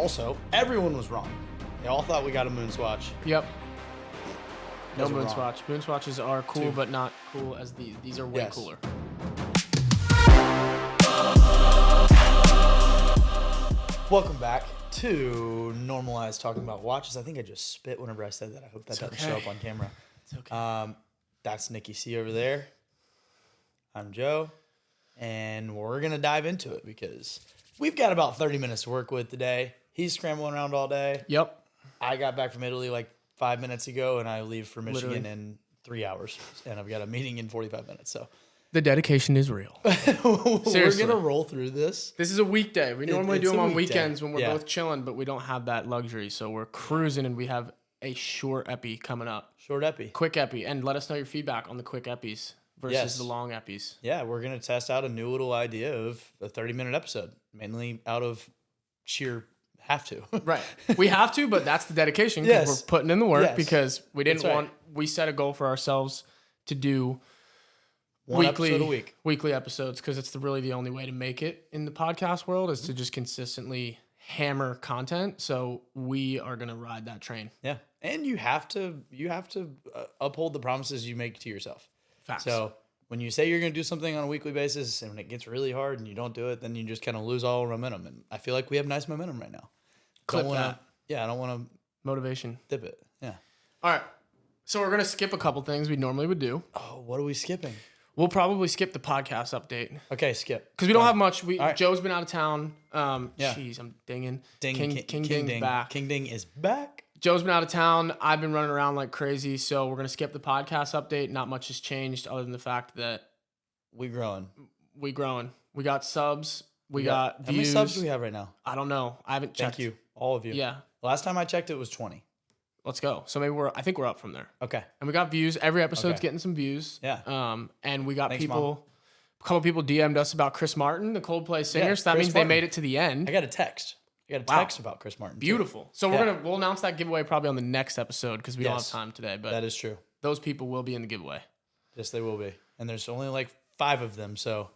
Also, everyone was wrong. They all thought we got a moon swatch. Yep. No Those are moon wrong. swatch. Moon swatches are cool, Two. but not cool as these. These are way Yes. cooler. Welcome back to Normalize Talking About Watches. I think I just spit whenever I said that. I hope that doesn't show okay. up on camera. It's okay. That's Nikki C over there. I'm Joe. And we're going to dive into it because we've got about 30 minutes to work with today. He's scrambling around all day. Yep. I got back from Italy like 5 minutes ago, and I leave for Michigan Literally. in 3 hours. And I've got a meeting in 45 minutes. So The dedication is real. we're Seriously. going to roll through this. This is a weekday. We normally it's do them a on weekday. weekends when we're Yeah. both chilling, but we don't have that luxury. So we're cruising, and we have a short epi coming up. Short epi. Quick epi. And let us know your feedback on the quick epis versus Yes. the long epis. Yeah, we're going to test out a new little idea of a 30-minute episode, mainly out of sheer have to. Right. We have to, but that's the dedication because Yes. we're putting in the work Yes. because we didn't That's right. we set a goal for ourselves to do One episode a week. weekly episodes because it's really the only way to make it in the podcast world is to just consistently hammer content. So we are going to ride that train. Yeah. And you have to uphold the promises you make to yourself. Facts. So when you say you're going to do something on a weekly basis and when it gets really hard and you don't do it, then you just kind of lose all momentum. And I feel like we have nice momentum right now. Clip Don't wanna- that. Yeah, I don't want to Motivation. dip it. Yeah. All right. So we're going to skip a couple things we normally would do. Oh, what are we skipping? We'll probably skip the podcast update Okay, skip. because we don't have much. right. Joe's been out of town. Yeah. Jeez, I'm dinging. Ding, King Ding's Ding. back. King Ding is back. Joe's been out of town. I've been running around like crazy. So we're going to skip the podcast update. Not much has changed other than the fact that We growing. we growing. We got subs. We got How many views. subs do we have right now? I don't know. I haven't checked. Thank you, all of you. Yeah. Last time I checked, it was 20. Let's go. So maybe I think we're up from there. Okay. And we got views. Every episode's Okay. getting some views. Yeah. And we got Thanks, people, a couple people DM'd us about Chris Martin, the Coldplay singer. So that Chris means Martin. they made it to the end. I got a text. Wow. About Chris Martin. too. Beautiful. So Yeah. we'll announce that giveaway probably on the next episode because we don't have Yes. time today. But That is true. those people will be in the giveaway. Yes, they will be. And there's only like 5 of them, so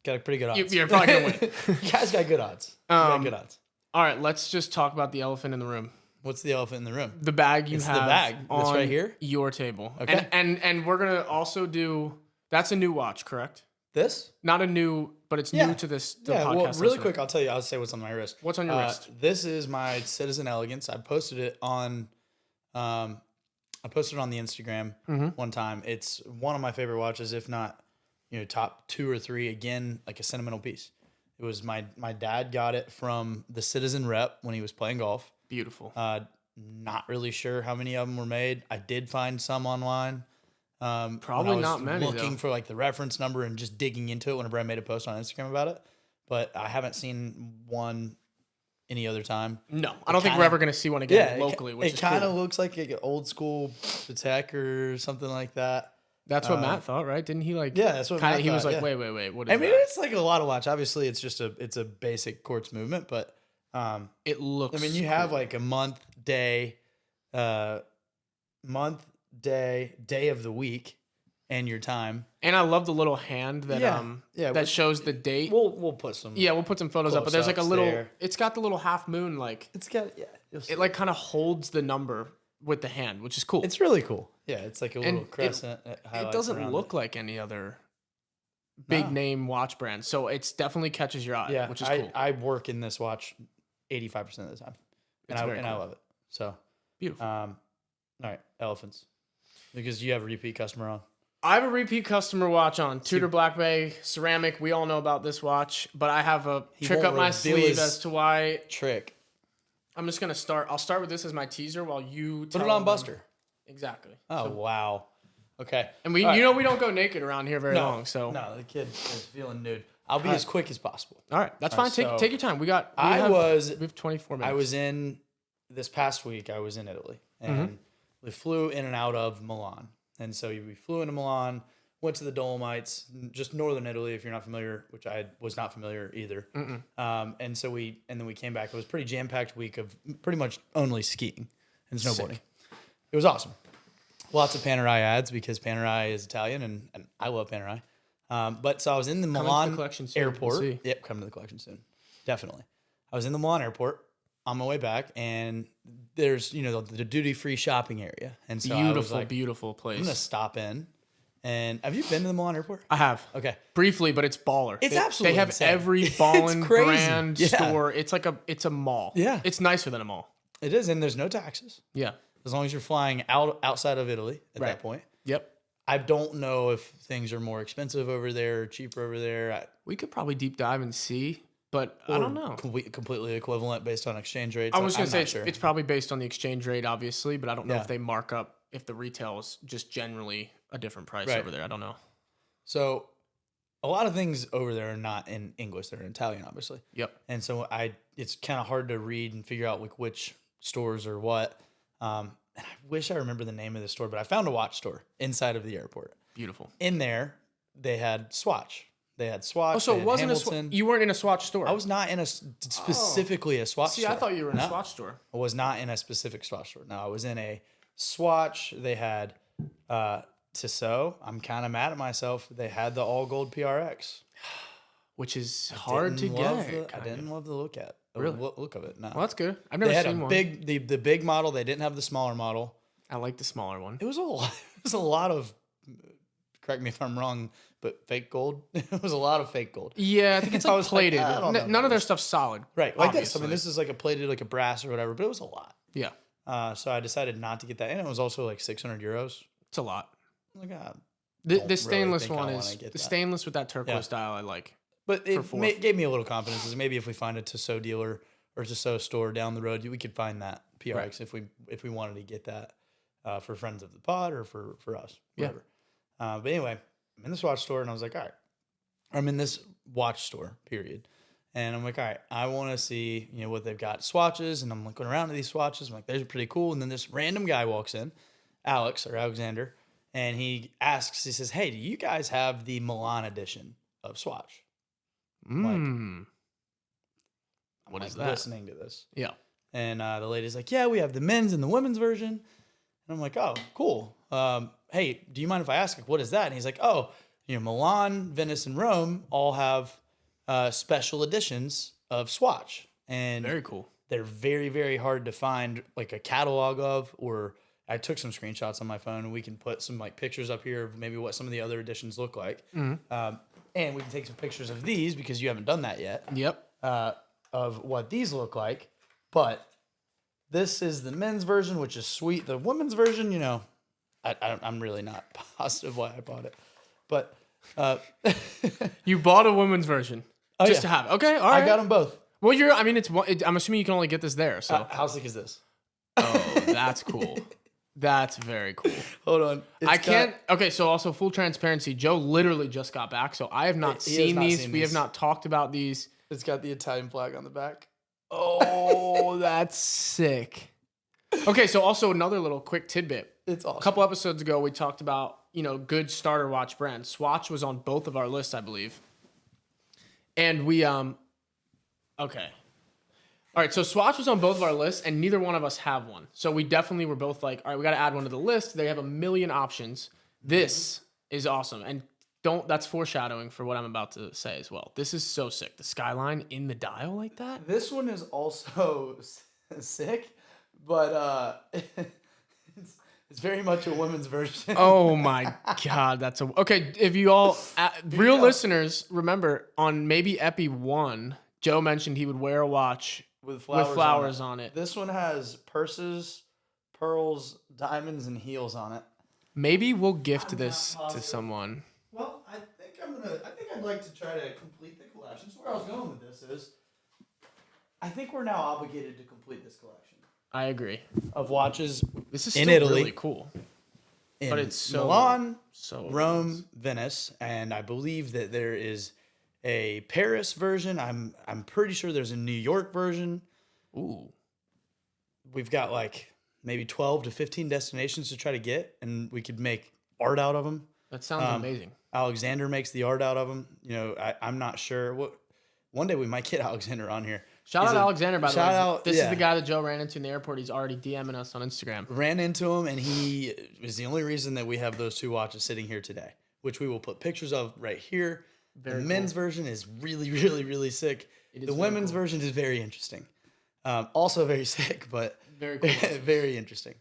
got a pretty good odds. You're probably gonna win. You guys got good odds. You got good odds. All right, let's just talk about the elephant in the room. What's the elephant in the room? The bag you It's the have bag that's on right here? your table. Okay. And we're gonna also do that's a new watch, correct? This? Not a new, but it's Yeah. new to the Yeah, podcast. well, really listener. quick, I'll say what's on my wrist. What's on your wrist? This is my Citizen Elegance. I posted it on the Instagram Mm-hmm. one time. It's one of my favorite watches, if not, top 2 or 3. Again, like a sentimental piece. It was my dad got it from the Citizen Rep when he was playing golf. Beautiful. Not really sure how many of them were made. I did find some online. Probably when I was not many, Looking though. for like the reference number and just digging into it whenever I made a post on Instagram about it, but I haven't seen one any other time. No, I don't think we're ever gonna see one again Yeah, locally, which it is kind of cool. looks like an old school Patek or something like that. That's what Matt thought, right? Didn't he like? Yeah, that's what kinda, Matt he was thought, like, yeah. wait, what is I mean, that? it's like a lot of watch. Obviously, it's just a basic quartz movement, but It looks. I mean, you have like a month, day of the week, and your time. and I love the little hand that that shows the date. We'll put some. Yeah, we'll put some photos up, but there's like a close-ups little. there. It's got the little half moon, like It's got you'll see. it like kind of holds the number with the hand, which is cool. It's really cool. Yeah, it's like a And little crescent. It highlights doesn't around look it. like any other big No. name watch brand, so it's definitely catches your eye, Yeah, which is cool. I work in this watch 85% of the time, and It's I very cool. love it. So, Beautiful. all right, elephants, because you have a repeat customer on. I have a repeat customer watch on Tudor Black Bay ceramic. We all know about this watch, but I have a trick won't up my reveal sleeve his as to why. Trick. I'm just gonna start. I'll start with this as my teaser while you Put tell it on them- Buster. Exactly. Oh wow. Okay. And we, All right. you know, we don't go naked around here very long. So no, the kid is feeling nude. I'll be as quick as possible. all right, that's fine. so Take your time. We have we have 24 minutes. I was in this past week. I was in Italy, and we flew in and out of Milan. And so we flew into Milan, went to the Dolomites, just northern Italy. If you're not familiar, which I was not familiar either. And then we came back. It was a pretty jam packed week of pretty much only skiing and snowboarding. Sick. It was awesome. Lots of Panerai ads because Panerai is Italian, and I love Panerai. But so I was in the Coming to Milan the collection soon, airport. we'll see. Yep, coming to the collection soon. Definitely. I was in the Milan airport, on my way back, and there's the duty-free shopping area, and so I was Beautiful, like, beautiful I'm place. gonna stop in. And have you been to the Milan airport? I have. Okay. Briefly, but it's baller. It's absolutely They have insane. every It's Ballin crazy. brand Yeah. store. It's like it's a mall. Yeah. It's nicer than a mall. It is, and there's no taxes Yeah. as long as you're flying outside of Italy at Right. that point. Yep. I don't know if things are more expensive over there or cheaper over there. We could probably deep dive and see, but I don't know. Completely equivalent based on exchange rates. I was going to I'm say not it's probably based on the exchange rate, obviously, but I don't know Yeah. if they mark up if the retail is just generally a different price Right. over there. I don't know. So a lot of things over there are not in English; they're in Italian, obviously. Yep. And so it's kind of hard to read and figure out like which stores are what. And I wish I remember the name of the store, but I found a watch store inside of the airport. Beautiful. In there, they had Swatch. They had Swatch. Oh, so they it had wasn't Hamilton. you weren't in a Swatch store. I was not in specifically a Swatch See, store. I thought you were in No, a Swatch store. I was not in a specific Swatch store. No, I was in a Swatch. They had Tissot. I'm kind of mad at myself. They had the all gold PRX. Which is hard to get. I didn't love the look at. Really? Look of it. No. Well, that's good. I've never They had seen a one. the big model. They didn't have the smaller model. I like the smaller one. It was a lot. It was a lot of. Correct me if I'm wrong, but fake gold. It was a lot of fake gold. Yeah, I think it's I like was like, plated. I don't know None of about their stuff's solid. Right, like this. I mean, obviously. this is like a plated, like a brass or whatever, but it was a lot. Yeah, So I decided not to get that, and it was also like 600 euros. it's a lot. I'm like, ah. The really stainless think I one wanna is get the that. stainless with that turquoise Yeah. style. I like. But For it four. gave me a little confidence. Is maybe if we find a Tissot dealer or Tissot store down the road, we could find that PRX Right. if we wanted to get that for friends of the pod or for us, Yeah. whatever. But anyway, I'm in this watch store and I was like, all right, I'm in this watch store, period. And I'm like, all right, I want to see what they've got swatches, and I'm looking around at these swatches. I'm like, those are pretty cool. And then this random guy walks in, Alexander, and he says, hey, do you guys have the Milan edition of Swatch? What I'm is like that? listening to this. Yeah. And the lady's like, yeah, we have the men's and the women's version. And I'm like, oh, cool. Hey, do you mind if I ask, like, what is that? And he's like, oh, Milan, Venice, and Rome all have special editions of Swatch. And Very cool. they're very, very hard to find like a catalog of, or I took some screenshots on my phone and we can put some like pictures up here of maybe what some of the other editions look like. Mm-hmm. And we can take some pictures of these because you haven't done that yet. Yep. Of what these look like. But this is the men's version, which is sweet. The women's version, I'm really not positive why I bought it. But You bought a woman's version just to have it. Okay. All right. I got them both. Well, I'm assuming you can only get this there. So. How sick is this? Oh, that's cool. That's very cool. Hold on. Okay, so also full transparency, Joe literally just got back, so I have not He has seen not these. seen We these. have not talked about these. It's got the Italian flag on the back. Oh, that's sick. Okay, so also another little quick tidbit. It's awesome. A couple episodes ago, we talked about, good starter watch brands. Swatch was on both of our lists, I believe. And we, okay. All right, so Swatch was on both of our lists, and neither one of us have one. So we definitely were both like, all right, we got to add one to the list. They have a million options. This is awesome. And that's foreshadowing for what I'm about to say as well. This is so sick. The skyline in the dial like that. This one is also sick, but it's very much a women's version. Oh my God, okay. If you all, real listeners, remember on maybe Epi 1, Joe mentioned he would wear a watch with flowers on it. This one has purses, pearls, diamonds, and heels on it. Maybe we'll gift I'm this not to positive. someone. Well, I think I'd like to try to complete the collection. So where I was going with this is, I think we're now obligated to complete this collection I agree. of watches This is in still Italy, really cool. in But it's so Milan, so Rome, Venice, and I believe that there is a Paris version. I'm pretty sure there's a New York version. Ooh. We've got like maybe 12 to 15 destinations to try to get, and we could make art out of them. That sounds amazing. Alexander makes the art out of them. I'm not sure. One day we might get Alexander on here. Shout out Alexander, by the way. shout out- This yeah. is the guy that Joe ran into in the airport. He's already DMing us on Instagram. Ran into him, and he is the only reason that we have those two watches sitting here today, which we will put pictures of right here. Very the men's version is really, really, really sick. It is The very women's cool. version is very interesting. Also very sick, but Very cool. very interesting.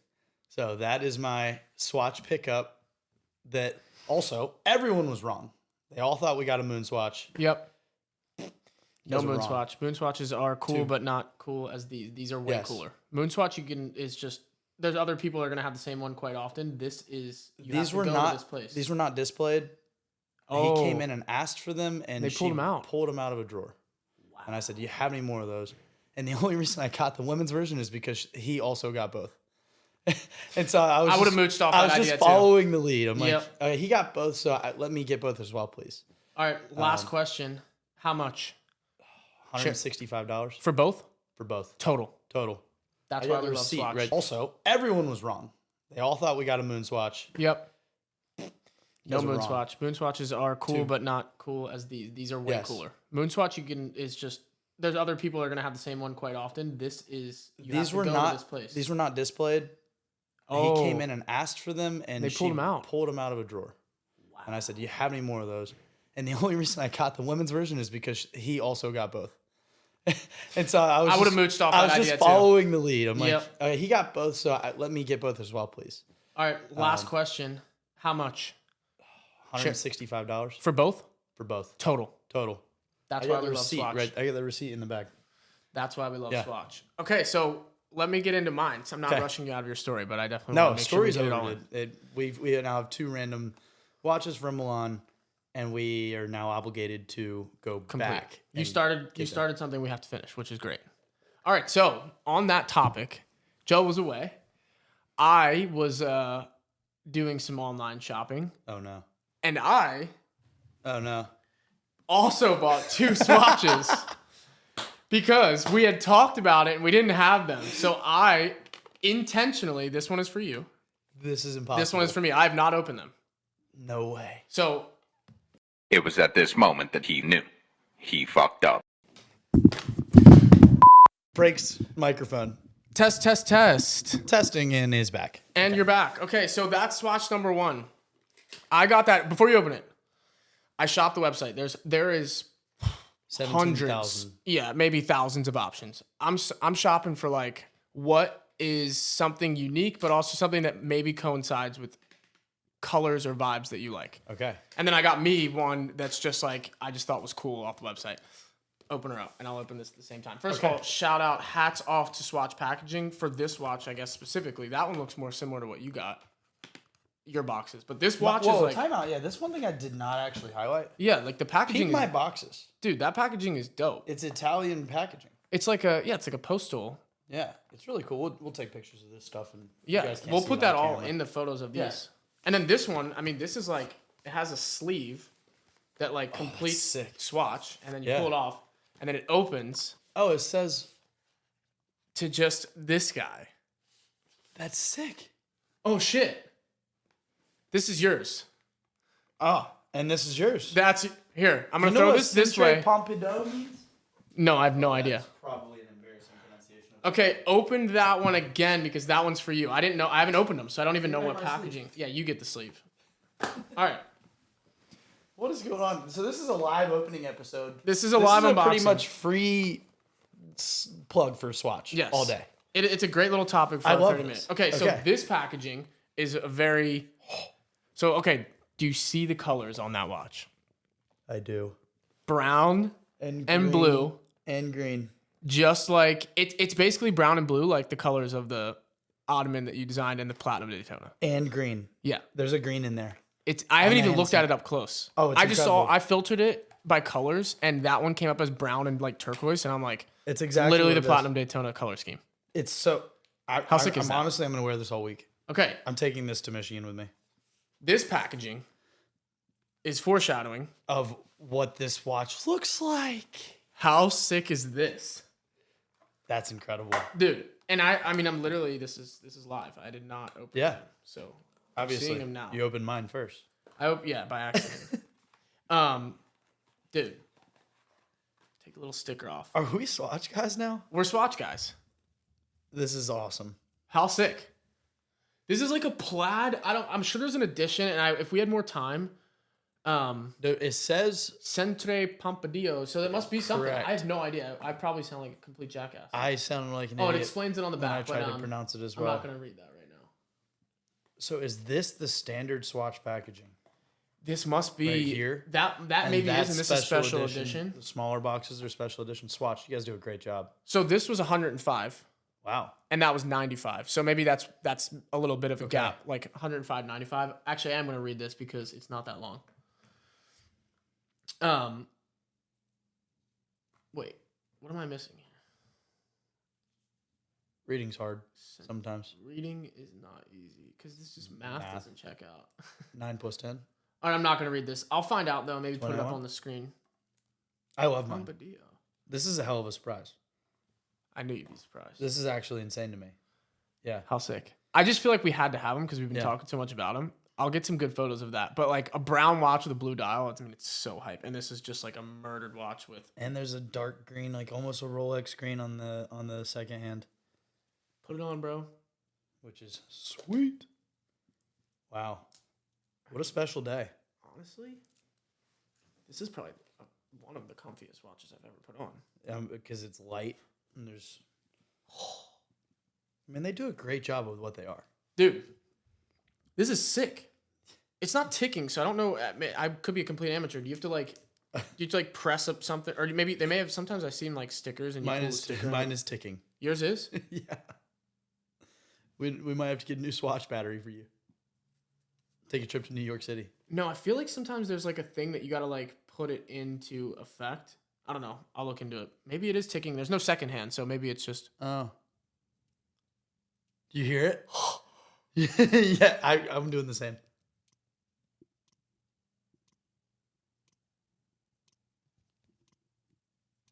So that is my Swatch pickup. That also everyone was wrong. They all thought we got a moon swatch. Yep. No guys were moon wrong. swatch. Moon swatches are cool, Two. but not cool as these. These are way Yes. cooler. Moon swatch is just. There's other people that are gonna have the same one quite often. This is These were not. These were not displayed. Oh. He came in and asked for them, and They she pulled them out. Pulled them out of a drawer. Wow. And I said, "Do you have any more of those?" And the only reason I got the women's version is because he also got both. And so I would have mooched off I that was idea just too. following the lead. I'm Yep. like, he got both, so let me get both as well, please. All right. Last question. How much $165 for both? for both Total. total. That's I why got we the love receipt. swatch. Right. Also, everyone was wrong. They all thought we got a moon swatch. Yep. No guys were moon wrong. swatch. Moon swatches are cool, Two. but not cool as these. These are way Yes. cooler. Moon swatch is just. There's other people that are gonna have the same one quite often. This is These were not. These were not displayed. Oh. He came in and asked for them, and They she pulled them out. Pulled them out of a drawer. Wow. And I said, "Do you have any more of those?" And the only reason I got the women's version is because he also got both. And so I would have mooched off I that was idea just too. following the lead. I'm Yep. like, he got both, so let me get both as well, please. All right. Last question. How much $165 for both? for both Total. total. That's I why got we the love receipt. swatch. Right, I got the receipt in the bag. That's why we love Yeah. swatch. Okay, so let me get into mine. So I'm not Okay. rushing you out of your story, but I definitely No, want to make sure we story's get it all over. in. We now have two random watches from Milan, and we are now obligated to go back. You and started get started something we have to finish, which is great. All right, so on that topic, Joe was away. I was doing some online shopping, Oh no! and I Oh no! also bought two swatches because we had talked about it and we didn't have them. So I intentionally, this one is for you. This is impossible. This one is for me. I have not opened them. No way. So It was at this moment that he knew. He fucked up. Breaks microphone. test. Testing in is back. And you're back. Okay, so that's swatch number one. I got that before you open it. I shopped the website. There is 17,000. hundreds, yeah, maybe thousands of options. I'm shopping for like what is something unique, but also something that maybe coincides with colors or vibes that you like. Okay. And then I got me one that's just like I just thought was cool off the website. Open her up, and I'll open this at the same time. First of all, shout out, hats off to Swatch packaging for this watch, I guess specifically. That one looks more similar to what you got, your boxes. But this watch is like, time out. Yeah, this one thing I did not actually highlight. yeah, like the packaging. Peep my boxes. Dude, that packaging is dope. It's Italian packaging. It's like a postal. Yeah, it's really cool. We'll take pictures of this stuff, and you Yeah, guys can't we'll see put it that on all camera. in the photos of these. Yeah. And then this one, I mean, this is like it has a sleeve that like completes sick. swatch, and then you Yeah. pull it off, and then it opens Oh, it says to just this guy. that's sick. Oh shit! This is yours. Oh, and this is yours. That's here. I'm gonna You know throw what this Centre way. Pompidou means? No, I have no idea. Probably an embarrassing pronunciation. Of Okay, open that one again because that one's for you. I didn't know. I haven't opened them, so I don't even know what my packaging. Yeah, you get the sleeve. All right. What is going on? So this is a live opening episode. This is a live unboxing. Pretty much free plug for Swatch. Yes. All day. It's a great little topic for I our love 30 this. minutes. Okay, so Okay. this packaging is a very. So, okay, do you see the colors on that watch? I do. Brown And and green. blue, And green. just like it's basically brown and blue, like the colors of the Ottoman that you designed in the Platinum Daytona. And green. Yeah, There's a green in there. I haven't the even looked handset. at it up close. Oh, it's I just incredible. I filtered it by colors, and that one came up as brown and like turquoise, and I'm like, It's exactly literally what the it is. Platinum Daytona color scheme. It's so. How sick is that? Honestly, I'm gonna wear this all week. Okay, I'm taking this to Michigan with me. this packaging is foreshadowing. Of what this watch looks like. How sick is this? That's incredible. Dude, and I mean, I'm literally this is live. I did not open Yeah. them, so I'm Obviously, seeing them now. you opened mine first. I hope, yeah, by accident. Dude, take a little sticker off. Are we Swatch guys now? We're Swatch guys. This is awesome. How sick? This is like a plaid. I'm sure there's an edition, and if we had more time, It says Centre Pompidou. So that must be something. Correct. I have no idea. I probably sound like a complete jackass. I sounded like an it idiot explains it on the when I back. tried but, to pronounce it as I'm well. not going to read that right now. So is this the standard Swatch packaging? This must be Right here? that And maybe that's isn't this a special edition? The smaller boxes are special edition. Swatch, you guys do a great job. So this was 105 Wow. and that was 95. So maybe that's a little bit of a gap, like 105, 95. Actually, I am going to read this because it's not that long. Wait, what am I missing here? Reading's hard sometimes. Reading is not easy because this just math doesn't check out. 9 plus 10. All right, I'm not going to read this. I'll find out, though. Maybe put it up 21? on the screen. I love mine. Pompidou. This is a hell of a surprise. I knew you'd be surprised. This is actually insane to me. Yeah. How sick. I just feel like we had to have them because we've been talking so much about them. I'll get some good photos of that. But like a brown watch with a blue dial, it's so hype. And this is just like a murdered watch with. And there's a dark green, like almost a Rolex green on the second hand. Put it on, bro. Which is sweet. Wow. What a special day. Honestly, this is probably one of the comfiest watches I've ever put on. Because it's light and there's. I mean, they do a great job with what they are. Dude, this is sick. It's not ticking, so I don't know. I could be a complete amateur. Do you have to like, press up something, or maybe they may have? Sometimes I've seen like stickers and Mine is ticking. Yours is? Yeah. We might have to get a new Swatch battery for you. Take a trip to New York City. No, I feel like sometimes there's like a thing that you gotta like put it into effect. I don't know. I'll look into it. Maybe it is ticking. There's no second hand, so maybe it's just. Oh. Do you hear it? Yeah, I'm doing the same.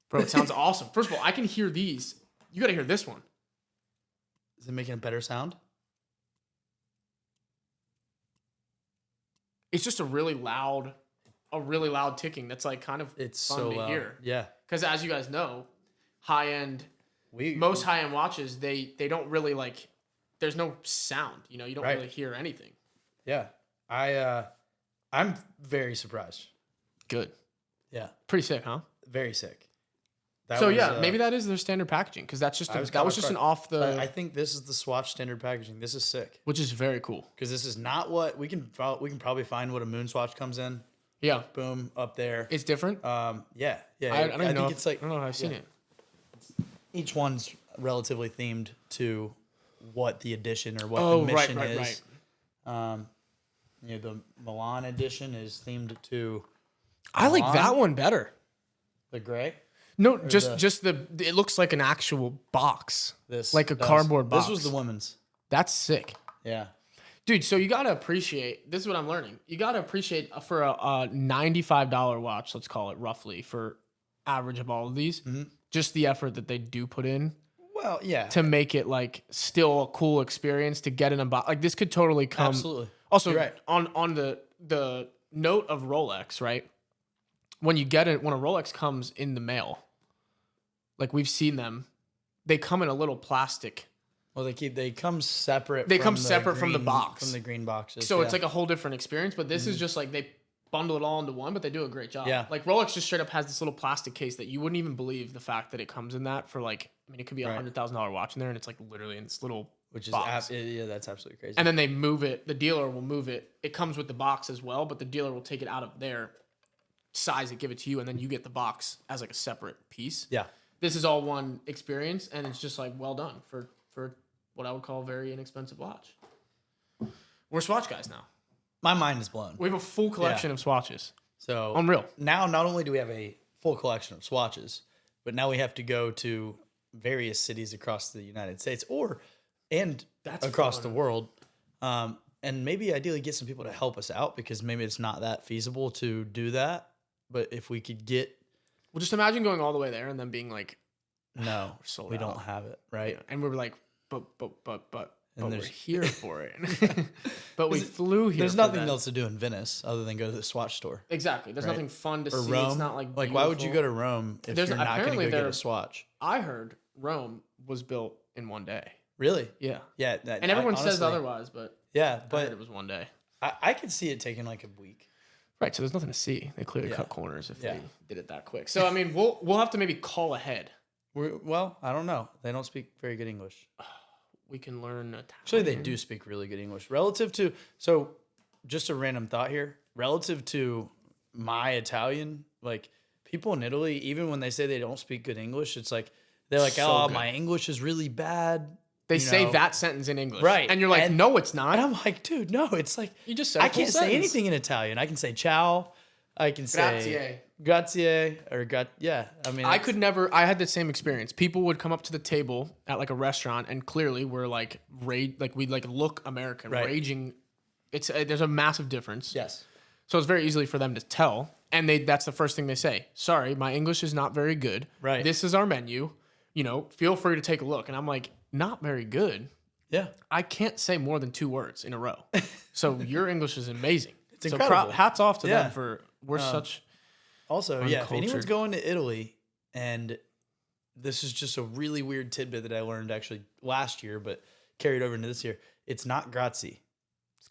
Bro, it sounds awesome. First of all, I can hear these. You gotta hear this one. Is it making a better sound? It's just a really loud ticking. That's like kind of It's fun so to loud. hear. Yeah. Because as you guys know, most high end watches they don't really like. There's no sound. You don't really hear anything. Yeah. I'm very surprised. Good. Yeah. Pretty sick, huh? Very sick. Maybe that is their standard packaging because that's just that was just an off the. I think this is the Swatch standard packaging. This is sick. Which is very cool. Because this is not what we can probably find what a moon swatch comes in. Yeah. Boom, up there. It's different. Yeah. I don't know. Think it's like I don't know if I've seen it. each one's relatively themed to what the edition or what the mission is. Right. The Milan edition is themed to. I like that one better. The gray. No, just the. It looks like an actual box. This like a cardboard box. This was the women's. That's sick. Yeah. Dude, so you gotta appreciate. This is what I'm learning. You gotta appreciate for a $95 watch. Let's call it roughly for average of all of these. Mm-hmm. Just the effort that they do put in. Well, yeah. To make it like still a cool experience to get in a box. Like this could totally come. Absolutely. Also, right. on the note of Rolex, right? When you get it, when a Rolex comes in the mail, like we've seen them, they come in a little plastic. Well, they come separate. They come separate from the box. From the green boxes. So it's like a whole different experience. But this is just like they bundle it all into one, but they do a great job. Yeah. Like Rolex just straight up has this little plastic case that you wouldn't even believe the fact that it comes in that for like, I mean, it could be $100,000 watch in there, and it's like literally in this little box. That's absolutely crazy. And then they move it. The dealer will move it. It comes with the box as well, but the dealer will take it out of there, size it, give it to you, and then you get the box as like a separate piece. Yeah. This is all one experience, and it's just like well done for what I would call a very inexpensive watch. We're Swatch guys now. My mind is blown. We have a full collection of swatches. So unreal. Now, not only do we have a full collection of swatches, but now we have to go to various cities across the United States and across the world. And maybe ideally get some people to help us out because maybe it's not that feasible to do that. But if we could get. Well, just imagine going all the way there and then being like, no, we don't have it. Right. Yeah. And we're like, but we're here for it. But we flew here. There's nothing else to do in Venice other than go to the Swatch store. Exactly. There's nothing fun to see. Rome. It's not like why would you go to Rome if you're not going to go get a Swatch? I heard Rome was built in one day. Really? Yeah. Yeah. And everyone says otherwise, but yeah, I heard it was one day. I could see it taking like a week. Right, so there's nothing to see. They clearly Yeah. cut corners if Yeah. they did it that quick. So I mean, we'll have to maybe call ahead. Well, I don't know. They don't speak very good English. We can learn Italian. Actually, they do speak really good English. Relative to, so just a random thought here. Relative to my Italian, like people in Italy, even when they say they don't speak good English, it's like, they're like, So oh, good. my English is really bad. They you say know? that sentence in English. Right. And you're like, And- no, it's not. And I'm like, dude, no, it's like, You just said I a full can't say sentence. anything in Italian. I can say ciao. I can say grazie or yeah. I mean, I could never. I had the same experience. People would come up to the table at like a restaurant, and clearly we're like we'd like look American, Right. raging. It's there's a massive difference. Yes. So it's very easily for them to tell, and that's the first thing they say. Sorry, my English is not very good. Right. This is our menu. You know, feel free to take a look. And I'm like, not very good. Yeah. I can't say more than 2 words in a row. So your English is amazing. It's incredible. Hats off to Yeah. them for such. Also, yeah, if Uncultured. anyone's going to Italy, and this is just a really weird tidbit that I learned actually last year, but carried over into this year, it's not grazie.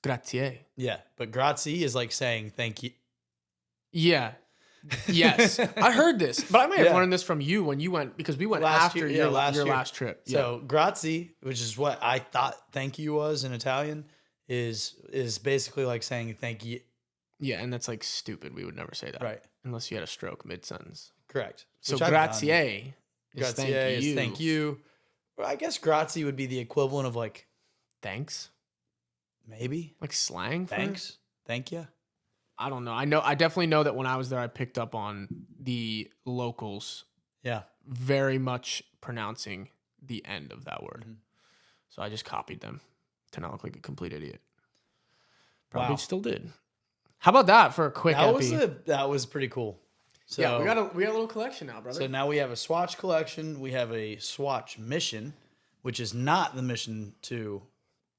Grazie. Yeah, but grazie is like saying thank you. Yeah. Yes. I heard this, but I may have Yeah. learned this from you when you went, because we went Last after year- your, yeah, last your year. last trip. So grazie, which is what I thought thank you was in Italian, is basically like saying thank you. Yeah, and that's like stupid. We would never say that. Right. Unless you had a stroke mid-sentence. Correct. So Which I've grazie done. is Grazie thank is you. thank you. Well, I guess grazie would be the equivalent of like Thanks? maybe Like slang for thanks, thank you. I don't know. I definitely know that when I was there, I picked up on the locals Yeah. very much pronouncing the end of that word. Mhm. So I just copied them to not look like a complete idiot. Probably Wow. still did. How about that for a quick epi? That was pretty cool. So Yeah, we got a little collection now, brother. So now we have a Swatch collection. We have a Swatch mission, which is not the mission to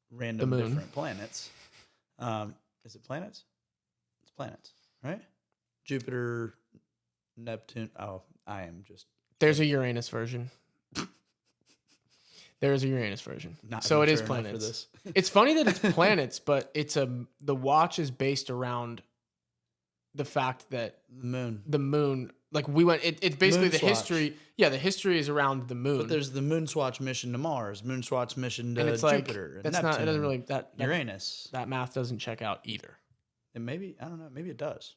random The moon. different planets. Is it planets? It's planets, right? Jupiter, Neptune. Oh, I am just There's a Uranus version. There is a Uranus version. not So it is mature enough for planets. this. It's funny that it's planets, but the watch is based around the fact that The moon. the moon, like we went, it's basically Moon the swatch. history. Yeah, the history is around the moon. But there's the Moon Swatch mission to Mars, Moon Swatch mission to and it's like Jupiter, and that's Neptune, not. It doesn't really that Uranus. that math doesn't check out either. And maybe I don't know. Maybe it does.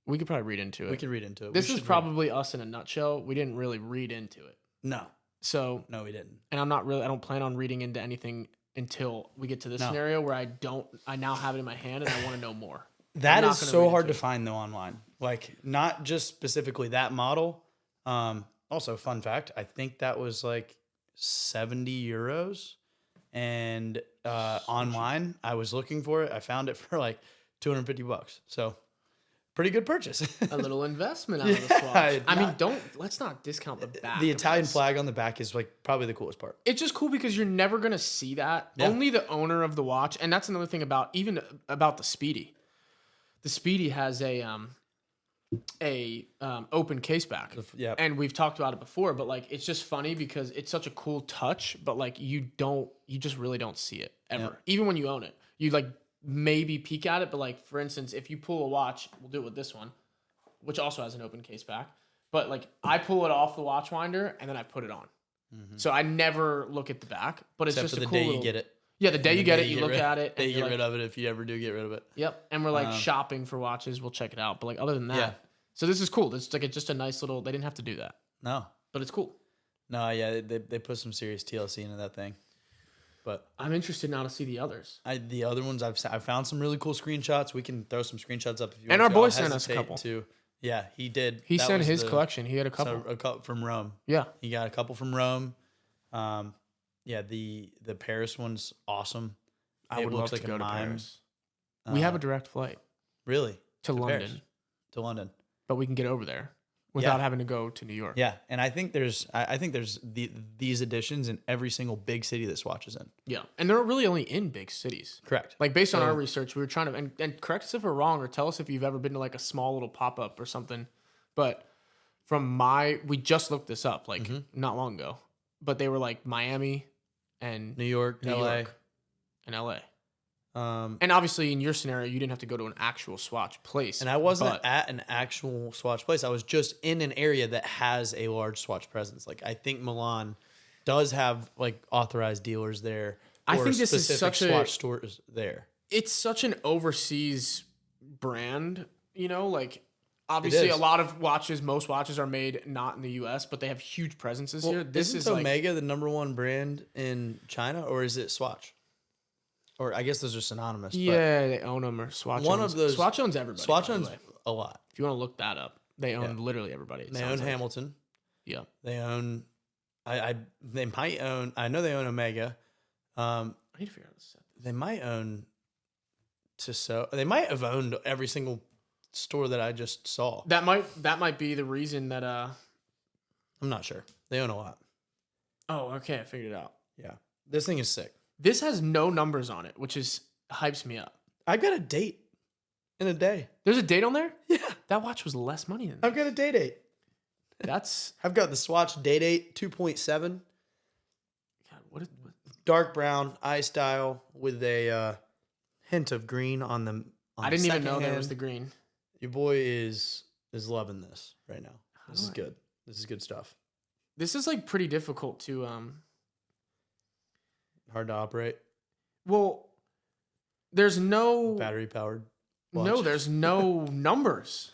We could probably read into it. We could read into it. This We is should read. probably us in a nutshell. We didn't really read into it. No, So, we didn't. and I don't plan on reading into anything until we get to this No. scenario where I now have it in my hand and I want to know more. That not is gonna so read hard into to it. find though online. Like not just specifically that model. Also, fun fact: I think that was like 70 euros, and online I was looking for it. I found it for like $250. So pretty good purchase. A little investment out of the Yeah, swatch. I mean, let's not discount the back. The of Italian this. flag on the back is like probably the coolest part. It's just cool because you're never gonna see that. Yeah. Only the owner of the watch, and that's another thing about the Speedy. The Speedy has a open case back. Yeah. And we've talked about it before, but like it's just funny because it's such a cool touch, but like you just really don't see it ever. Yeah. Even when you own it. You like maybe peek at it, but like for instance, if you pull a watch, we'll do it with this one, which also has an open case back. But like I pull it off the watch winder and then I put it on. So I never look at the back, but it's Except just for the a cool day little, you get it. Yeah, the day And you the get day it, you get look rid- at it Day and you you're get rid like, of it if you ever do get rid of it. yep. And we're like shopping for watches, we'll check it out. But like other than that, Yeah. so this is cool. It's like just a nice little. They didn't have to do that, No. but it's cool. No, yeah, they put some serious TLC into that thing. But I'm interested now to see the others. the other ones I found some really cool screenshots. We can throw some screenshots up if you And want our to. boy I'll sent us a hesitate couple. To, yeah, he did. He That sent was his the- collection. He had a couple. So a couple from Rome. Yeah, He got a couple from Rome. Yeah, the Paris one's awesome. I It would looks love like to a go to mime. Paris. We have Uh, a direct flight Really to London, Paris. To London. but we can get over there without having to go to New York. Yeah, and I think there's these editions in every single big city that Swatch is in. Yeah, and they're really only in big cities. Correct. Like based on So- our research, we were trying to and correct us if we're wrong, or tell us if you've ever been to like a small little pop up or something. But we just looked this up like not long ago, but they were like Miami and New York, New LA. York and LA. And obviously, in your scenario, you didn't have to go to an actual Swatch place. And I wasn't but at an actual Swatch place. I was just in an area that has a large Swatch presence. Like, I think Milan does have like authorized dealers there. I or think this is specific such a- Swatch stores there. It's such an overseas brand, you know, like obviously a is. lot of watches, most watches are made not in the US, but they have huge presences here. This Isn't is like, Omega the number one brand in China, or is it Swatch? Or I guess those are synonymous. yeah, they own them, or Swatch One owns, of those- Swatch owns everybody. Swatch by the owns way. a lot. If you want to look that up, they own literally everybody. It They sounds own like. Hamilton. Yeah. They own. They might own. I know they own Omega. I need to figure out how to set this. They might own Tissot. They might have owned every single store that I just saw. That might be the reason that I'm not sure. They own a lot. oh, okay, I figured it out. Yeah. This thing is sick. This has no numbers on it, which is hypes me up. I've got a date in a day. There's a date on there? Yeah. That watch was less money than that. I've got a day date. That's I've got the Swatch Day Date 2.7. God, what Dark brown, eye style with a hint of green on them. I didn't even know there was the green. Your boy is loving this right now. This is good. This is good stuff. This is like pretty difficult to Hard to operate. well, there's no Battery powered. no, there's no numbers.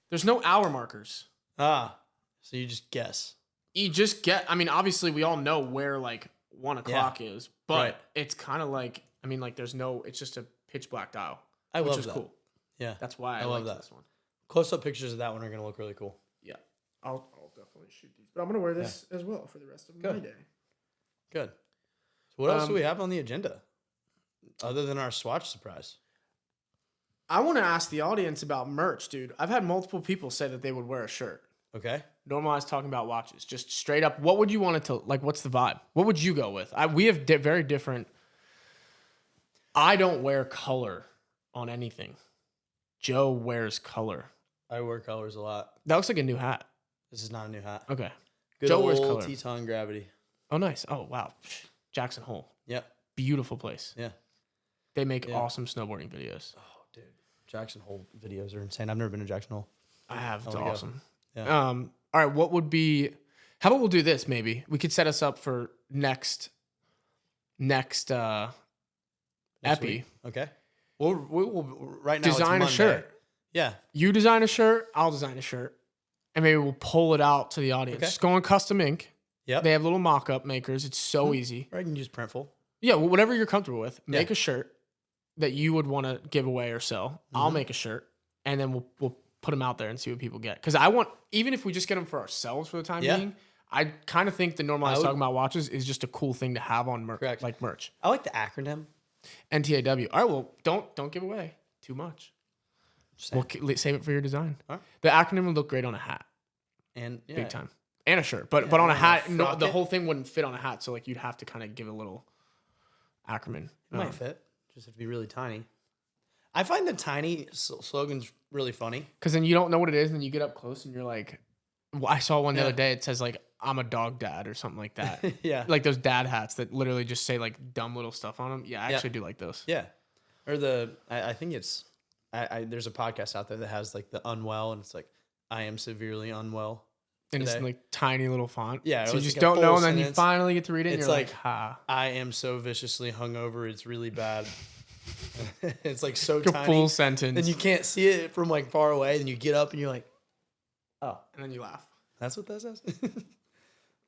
There's no hour markers. So you just guess. You just get, I mean, obviously we all know where like 1 o'clock is, but Right. it's kind of like, I mean, like there's no, it's just a pitch black dial, I which love is that. cool. Yeah. That's why I love like that. this one. Close up pictures of that one are going to look really cool. Yeah. I'll definitely shoot these, but I'm going to wear this as well for the rest of my day. Good. So what else do we have on the agenda other than our Swatch surprise? I want to ask the audience about merch, dude. I've had multiple people say that they would wear a shirt. Okay. Normalize Talking About Watches. Just straight up, what would you want it to, like, what's the vibe? What would you go with? We have very different. I don't wear color on anything. Joe wears color. I wear colors a lot. That looks like a new hat. This is not a new hat. Okay. Good Joe old wears color. Teton Gravity. Oh, nice. Oh, wow. Jackson Hole. Yep. Beautiful place. Yeah. They make awesome snowboarding videos. Oh, dude. Jackson Hole videos are insane. I've never been to Jackson Hole. I have. It's wanna go. awesome. Yeah. All right. What would be, how about we'll do this maybe? We could set us up for next Next epi. week. Okay. We'll right now it's Design a Monday. shirt. Yeah. You design a shirt, I'll design a shirt. And maybe we'll pull it out to the audience. Okay. Just go on custom ink. Yep. They have little mock-up makers. It's so easy. Or I can use Printful. Yeah, well, whatever you're comfortable with. Make Yeah. a shirt that you would want to give away or sell. I'll make a shirt, and then we'll put them out there and see what people get. Because I want, even if we just get them for ourselves for the time being, I kind of think the Normalize Talking About Watches is just a cool thing to have on Correct. like merch. I like the acronym. NTAW. All right, well, don't give away too much. We'll save it for your design. All right. The acronym would look great on a hat. And Big time. And a shirt. But on a and hat, a no, frock the it. whole thing wouldn't fit on a hat. So like you'd have to kind of give a little acronym. It might fit. Just have to be really tiny. I find the tiny slogans really funny. Because then you don't know what it is, and then you get up close and you're like, well, I saw one the Yeah. other day. It says like, I'm a dog dad or something like that. Yeah. Like those dad hats that literally just say like dumb little stuff on them. Yeah, I actually do like those. Yeah. Or I think it's, there's a podcast out there that has like the unwell, and it's like, I am severely unwell. And it's today. like tiny little font. Yeah, it So you was just like a don't know, full and then you sentence. finally get to read it, and It's you're like- like, ha. I am so viciously hungover. It's really bad. It's like so Like a tiny. full sentence. And you can't see it from like far away. Then you get up and you're like, oh, and then you laugh. that's what that says.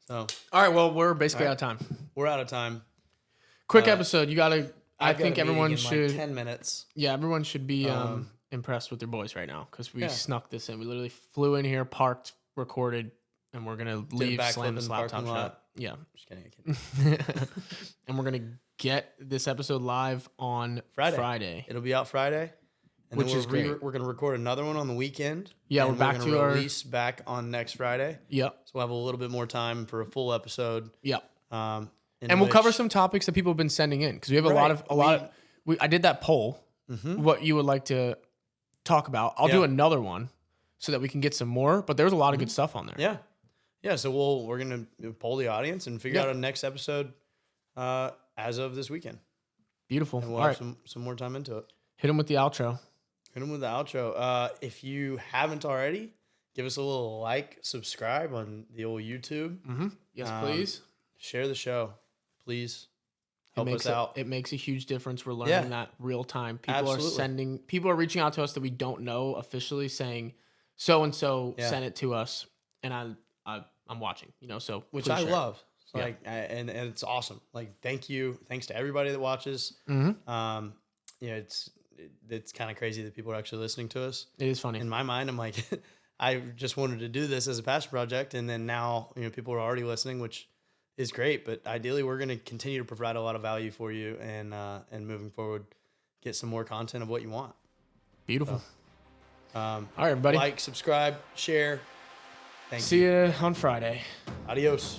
So All right, well, we're basically out of time. we're out of time. Quick episode. You got to, I I've got think a meeting everyone in, should. like 10 minutes. Yeah, everyone should be impressed with their boys right now because we snuck this in. We literally flew in here, parked, recorded, and we're gonna leave, backflip slam in this the laptop parking lot. shut. Yeah, Just kidding. I kid. and we're gonna get this episode live on Friday. It'll be out Friday. And Which then is great. We're going to record another one on the weekend. Yeah, and we're back gonna to our- release back on next Friday. Yep, So we'll have a little bit more time for a full episode. yep. In And we'll cover which- some topics that people have been sending in because we have a Right. lot of. I did that poll. What you would like to talk about? I'll do Yeah. another one so that we can get some more. But there's a lot of good stuff on there. Yeah. Yeah. So we're going to poll the audience and figure out a next episode as of this weekend. Beautiful. And we'll All have right. some more time into it. Hit him with the outro. Hit them with the outro. If you haven't already, give us a little like, subscribe on the old YouTube. Yes, please. Share the show, please. Help makes us out. It makes a huge difference. We're learning that real time. People are reaching out to us that we don't know officially, saying so and so sent it to us, and I'm watching. So Which please I share it. love. And it's awesome. Like, thanks to everybody that watches. It's kind of crazy that people are actually listening to us. It is funny. In my mind, I'm like, I just wanted to do this as a passion project, and then now people are already listening, which is great. But ideally, we're going to continue to provide a lot of value for you, and moving forward, get some more content of what you want. Beautiful. So, all right, everybody. Like, subscribe, share. See you on Friday. Adios.